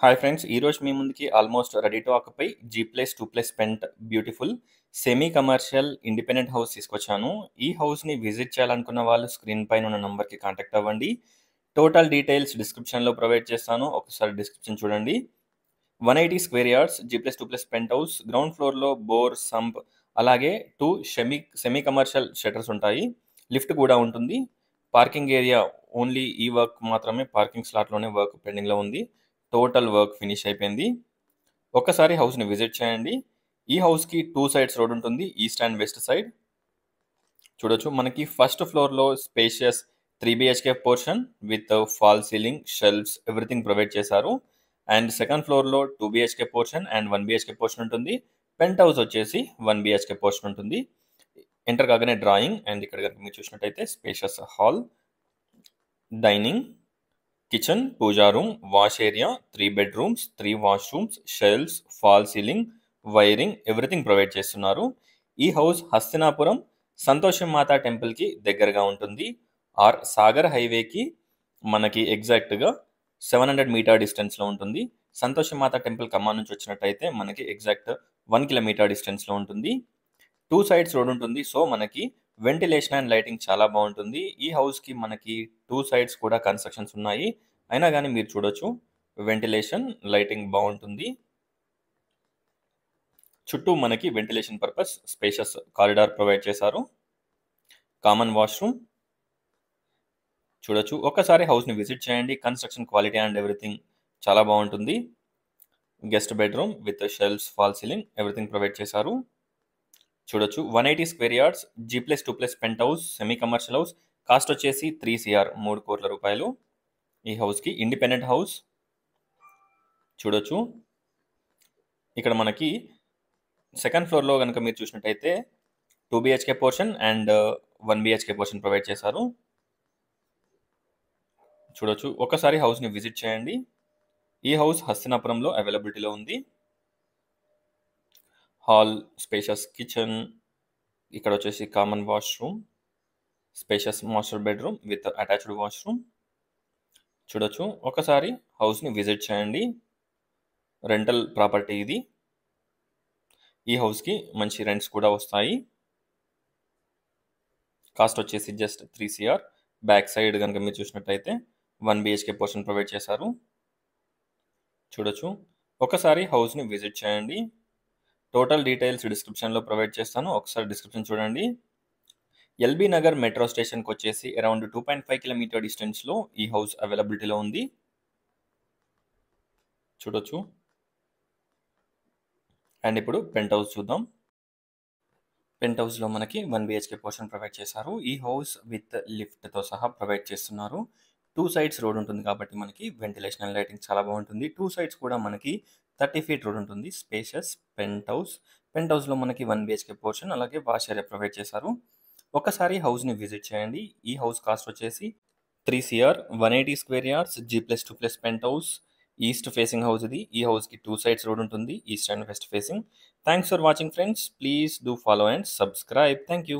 Hi friends, ఈరోజు మీ ముందుకి almost ready to occupy G+2+ pent beautiful semi commercial independent house తీసుకొచ్చాను. ఈ హౌస్ని విజిట్ చేయాలనుకున్న వాళ్ళు స్క్రీన్ పైన ఉన్న నంబర్కి కాంటాక్ట్ అవ్వండి. టోటల్ డీటెయిల్స్ డిస్క్రిప్షన్లో ప్రొవైడ్ చేస్తాను. ఒకసారి డిస్క్రిప్షన్ చూడండి. 180 square yards G+2+ pent house. Ground ఫ్లోర్లో బోర్, సంప్, అలాగే 2 సెమీ కమర్షియల్ షట్టర్స్ ఉంటాయి. లిఫ్ట్ కూడా ఉంటుంది. పార్కింగ్ ఏరియా ఓన్లీ ఈ వర్క్ మాత్రమే, పార్కింగ్ స్లాట్లోనే వర్క్ పెండింగ్లో ఉంది. టోటల్ వర్క్ ఫినిష్ అయిపోయింది. ఒక్కసారి హౌస్ని విజిట్ చేయండి. ఈ హౌస్కి 2 సైడ్స్ రోడ్ ఉంటుంది, ఈస్ట్ అండ్ వెస్ట్ సైడ్. చూడొచ్చు, మనకి ఫస్ట్ ఫ్లోర్లో spacious 3 BHK portion with fall ceiling, shelves, everything provide చేశారు. అండ్ సెకండ్ ఫ్లోర్లో 2 BHK portion and 1 BHK portion ఉంటుంది. పెంట్ హౌస్ వచ్చేసి 1 BHK పోర్షన్ ఉంటుంది. ఎంటర్ కాగానే డ్రాయింగ్, అండ్ ఇక్కడ కనుక మీరు చూసినట్టయితే spacious hall, dining, kitchen, puja room, wash area, 3 bedrooms, 3 washrooms, shelves, fall ceiling, wiring, everything provide చేస్తున్నారు. ఈ హౌస్ హస్తినాపురం సంతోషం మాతా టెంపుల్కి దగ్గరగా ఉంటుంది. ఆర్ సాగర్ హైవేకి మనకి ఎగ్జాక్ట్గా 700 మీటర్ డిస్టెన్స్లో ఉంటుంది. సంతోషం మాతా టెంపుల్ ఖమ్మం నుంచి వచ్చినట్టయితే మనకి ఎగ్జాక్ట్ 1 కిలోమీటర్ డిస్టెన్స్లో ఉంటుంది. 2 సైడ్స్ రోడ్ ఉంటుంది. సో మనకి వెంటిలేషన్ అండ్ లైటింగ్ చాలా బాగుంటుంది. ఈ హౌస్కి మనకి 2 సైడ్స్ కూడా కన్స్ట్రక్షన్స్ ఉన్నాయి. అయినా కానీ మీరు చూడొచ్చు, వెంటిలేషన్, లైటింగ్ బాగుంటుంది. చుట్టూ మనకి ventilation purpose spacious corridor provide చేశారు. కామన్ వాష్రూమ్ చూడొచ్చు. ఒక్కసారి హౌస్ని విజిట్ చేయండి. కన్స్ట్రక్షన్ క్వాలిటీ అండ్ ఎవ్రీథింగ్ చాలా బాగుంటుంది. Guest bedroom with shelves, fall ceiling, everything provide చేశారు. చూడొచ్చు, 180 square yards G+2+ pent house, semi commercial house. Cost వచ్చేసి 3 CR, 3 కోట్ల రూపాయలు. ఈ హౌస్కి ఇండిపెండెంట్ హౌస్. చూడొచ్చు, ఇక్కడ మనకి సెకండ్ ఫ్లోర్లో కనుక మీరు చూసినట్టయితే 2 BHK portion and 1 BHK portion provide చేశారు. చూడొచ్చు, ఒకసారి హౌస్ని విజిట్ చేయండి. ఈ హౌస్ హస్తినాపురంలో అవైలబిలిటీలో ఉంది. హాల్, స్పేషియస్ కిచెన్, ఇక్కడ వచ్చేసి common washroom, spacious master bedroom with attached washroom. చూడొచ్చు, ఒకసారి హౌస్ని విజిట్ చేయండి. రెంటల్ ప్రాపర్టీ ఇది. ఈ హౌస్కి మంచి రెంట్స్ కూడా వస్తాయి. కాస్ట్ వచ్చేసి జస్ట్ 3 CR. బ్యాక్ సైడ్ కనుక మీరు చూసినట్టయితే 1 BHK పోర్షన్ ప్రొవైడ్ చేశారు. చూడొచ్చు, ఒకసారి హౌస్ని విజిట్ చేయండి. టోటల్ డీటెయిల్స్ డిస్క్రిప్షన్లో ప్రొవైడ్ చేస్తాను. ఒకసారి డిస్క్రిప్షన్ చూడండి. LB నగర్ మెట్రో స్టేషన్కి వచ్చేసి అరౌండ్ 2.5 కిలోమీటర్ డిస్టెన్స్లో ఈ హౌస్ అవైలబిలిటీలో ఉంది. చూడొచ్చు, అండ్ ఇప్పుడు పెంట్ హౌస్ చూద్దాం. పెంట్ హౌస్లో మనకి 1 BHK పోర్షన్ ప్రొవైడ్ చేశారు. ఈ హౌస్ విత్ లిఫ్ట్తో సహా ప్రొవైడ్ చేస్తున్నారు. 2 సైడ్స్ రోడ్ ఉంటుంది కాబట్టి మనకి వెంటిలేషన్ అండ్ లైటింగ్ చాలా బాగుంటుంది. 2 సైడ్స్ కూడా మనకి 30 feet రోడ్ ఉంటుంది. Spacious penthouse. పెంట్ హౌస్లో మనకి 1 BHK పోర్షన్ అలాగే వాష్ ఏరియా ప్రొవైడ్ చేశారు. ఒకసారి హౌస్ని విజిట్ చేయండి. ఈ హౌస్ కాస్ట్ వచ్చేసి 3 CR, 180 square yards G+2+ pent house. East facing house ఇది. ఈ హౌస్కి 2 సైడ్స్ రోడ్ ఉంటుంది, east and west facing. Thanks for watching friends. Please do follow and subscribe. Thank you.